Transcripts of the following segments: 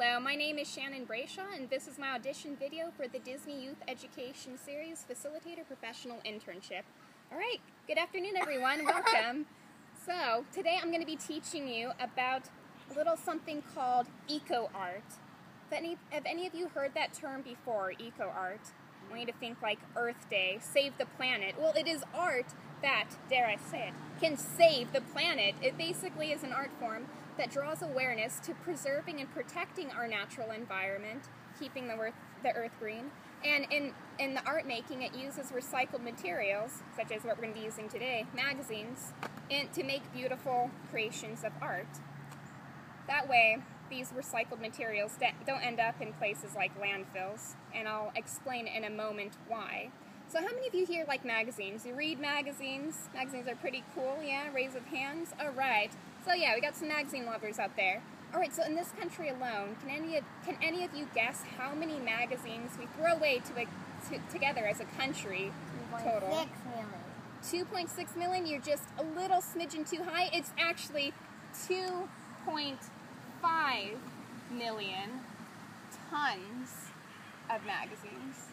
Hello, my name is Shannon Brayshaw, and this is my audition video for the Disney Youth Education Series Facilitator Professional Internship. Alright, good afternoon everyone, welcome. So, today I'm going to be teaching you about a little something called eco-art. Have any of you heard that term before, eco-art? I want you to think like Earth Day, save the planet. Well, it is art that, dare I say it, can save the planet. It basically is an art form that draws awareness to preserving and protecting our natural environment, keeping the earth green. And in the art making, it uses recycled materials, such as what we're going to be using today, magazines, to make beautiful creations of art. That way, these recycled materials don't end up in places like landfills, and I'll explain in a moment why. So how many of you here like magazines? You read magazines? Magazines are pretty cool, yeah? Raise of hands? Alright. So yeah, we got some magazine lovers out there. Alright, so in this country alone, can any of you guess how many magazines we throw away together as a country total? 2.6 million. 2.6 million? You're just a little smidgen too high. It's actually 2.5 million tons of magazines.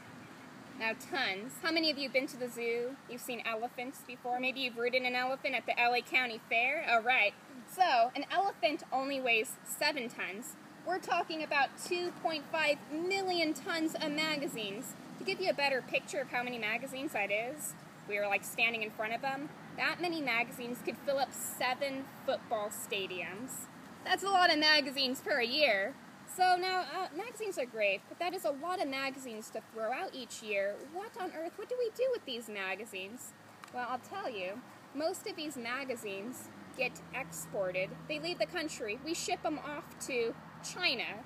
Now, tons. How many of you have been to the zoo? You've seen elephants before? Maybe you've ridden an elephant at the LA County Fair? All right. So, an elephant only weighs 7 tons. We're talking about 2.5 million tons of magazines. To give you a better picture of how many magazines that is, we were like standing in front of them. That many magazines could fill up 7 football stadiums. That's a lot of magazines per year. So now, magazines are great, but that is a lot of magazines to throw out each year. What on earth, what do we do with these magazines? Well, I'll tell you, most of these magazines get exported. They leave the country. We ship them off to China,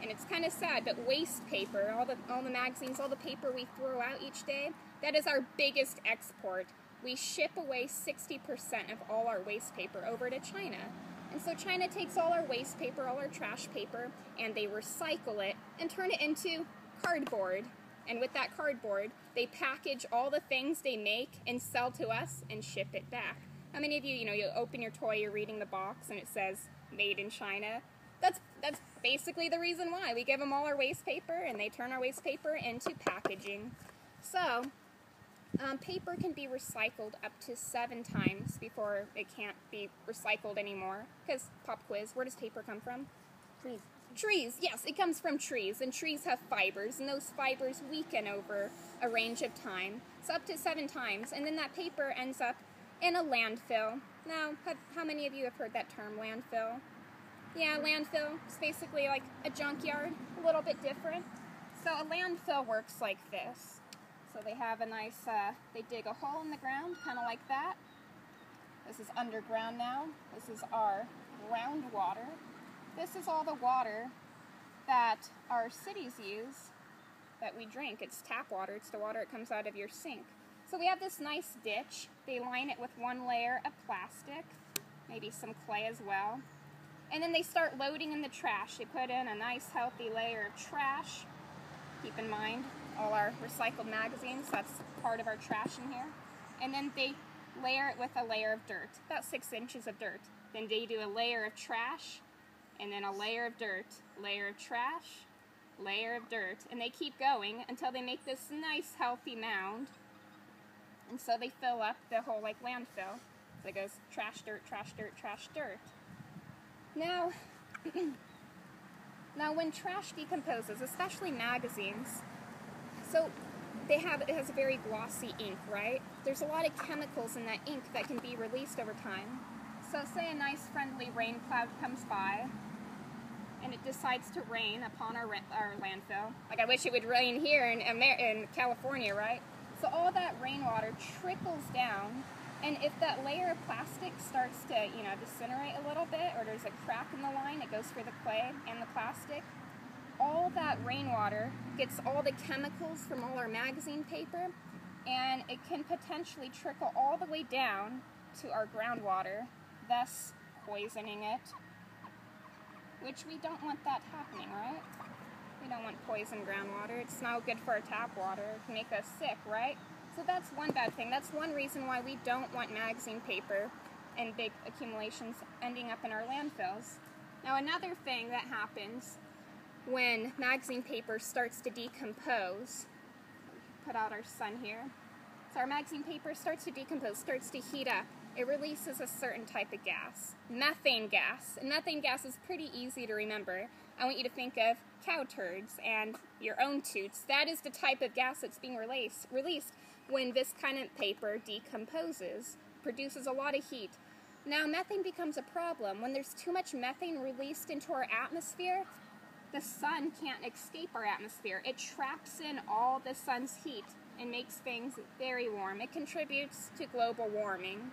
and it's kind of sad, but waste paper, all the magazines, all the paper we throw out each day, that is our biggest export. We ship away 60% of all our waste paper over to China. And so China takes all our waste paper, all our trash paper, and they recycle it and turn it into cardboard. And with that cardboard, they package all the things they make and sell to us and ship it back. How many of you, you open your toy, you're reading the box, and it says, made in China? That's basically the reason why. We give them all our waste paper, and they turn our waste paper into packaging. So, paper can be recycled up to 7 times before it can't be recycled anymore. Because, pop quiz, where does paper come from? Trees. Trees, yes, it comes from trees, and trees have fibers, and those fibers weaken over a range of time. So up to 7 times, and then that paper ends up in a landfill. Now, how many of you have heard that term, landfill? Yeah, landfill is basically like a junkyard, a little bit different. So a landfill works like this. So they have a nice, they dig a hole in the ground, kind of like that. This is underground now. This is our groundwater. This is all the water that our cities use that we drink. It's tap water. It's the water that comes out of your sink. So we have this nice ditch. They line it with 1 layer of plastic, maybe some clay as well. And then they start loading in the trash. They put in a nice healthy layer of trash. Keep in mind, all our recycled magazines, that's part of our trash in here. And then they layer it with a layer of dirt, about 6 inches of dirt. Then they do a layer of trash, and then a layer of dirt, layer of trash, layer of dirt. And they keep going until they make this nice healthy mound. And so they fill up the whole like landfill. So it goes trash, dirt, trash, dirt, trash, dirt. Now, when trash decomposes, especially magazines, so it has a very glossy ink, right? There's a lot of chemicals in that ink that can be released over time. So say a nice friendly rain cloud comes by, and it decides to rain upon our landfill. Like I wish it would rain here in California, right? So all that rainwater trickles down, and if that layer of plastic starts to, disintegrate a little bit, or there's a crack in the line, it goes for the clay and the plastic, all that rainwater gets all the chemicals from all our magazine paper, and it can potentially trickle all the way down to our groundwater, thus poisoning it, which we don't want that happening, right? We don't want poisoned groundwater. It's not good for our tap water. It can make us sick, right? So that's one bad thing. That's one reason why we don't want magazine paper and big accumulations ending up in our landfills. Now another thing that happens when magazine paper starts to decompose. Put out our sun here. So our magazine paper starts to decompose, starts to heat up. It releases a certain type of gas, methane gas. And methane gas is pretty easy to remember. I want you to think of cow turds and your own toots. That is the type of gas that's being released when this kind of paper decomposes, produces a lot of heat. Now, methane becomes a problem. When there's too much methane released into our atmosphere, the sun can't escape our atmosphere. It traps in all the sun's heat and makes things very warm. It contributes to global warming.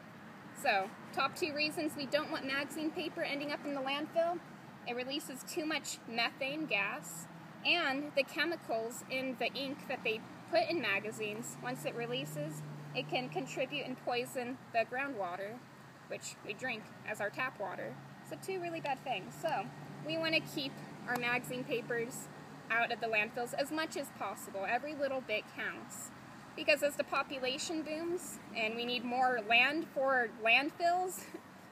So, top 2 reasons we don't want magazine paper ending up in the landfill. It releases too much methane gas, and the chemicals in the ink that they put in magazines, once it releases, it can contribute and poison the groundwater, which we drink as our tap water. So 2 really bad things. So, we want to keep our magazine papers out of the landfills as much as possible. Every little bit counts. Because as the population booms and we need more land for landfills,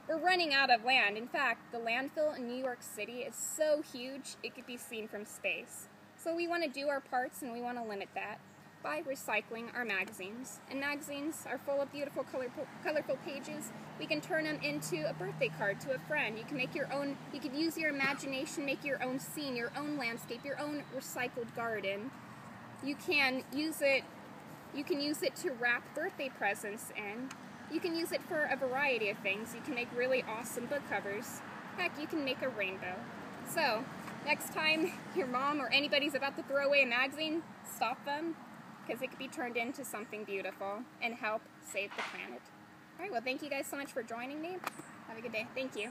we're running out of land. In fact, the landfill in New York City is so huge it could be seen from space. So we want to do our parts, and we want to limit that by recycling our magazines. And magazines are full of beautiful, colorful pages. We can turn them into a birthday card to a friend. You can make your own, you can use your imagination, make your own scene, your own landscape, your own recycled garden. You can use it to wrap birthday presents in. You can use it for a variety of things. You can make really awesome book covers. Heck, you can make a rainbow. So, next time your mom or anybody's about to throw away a magazine, stop them, because it could be turned into something beautiful and help save the planet. Alright, well, thank you guys so much for joining me. Have a good day. Thank you.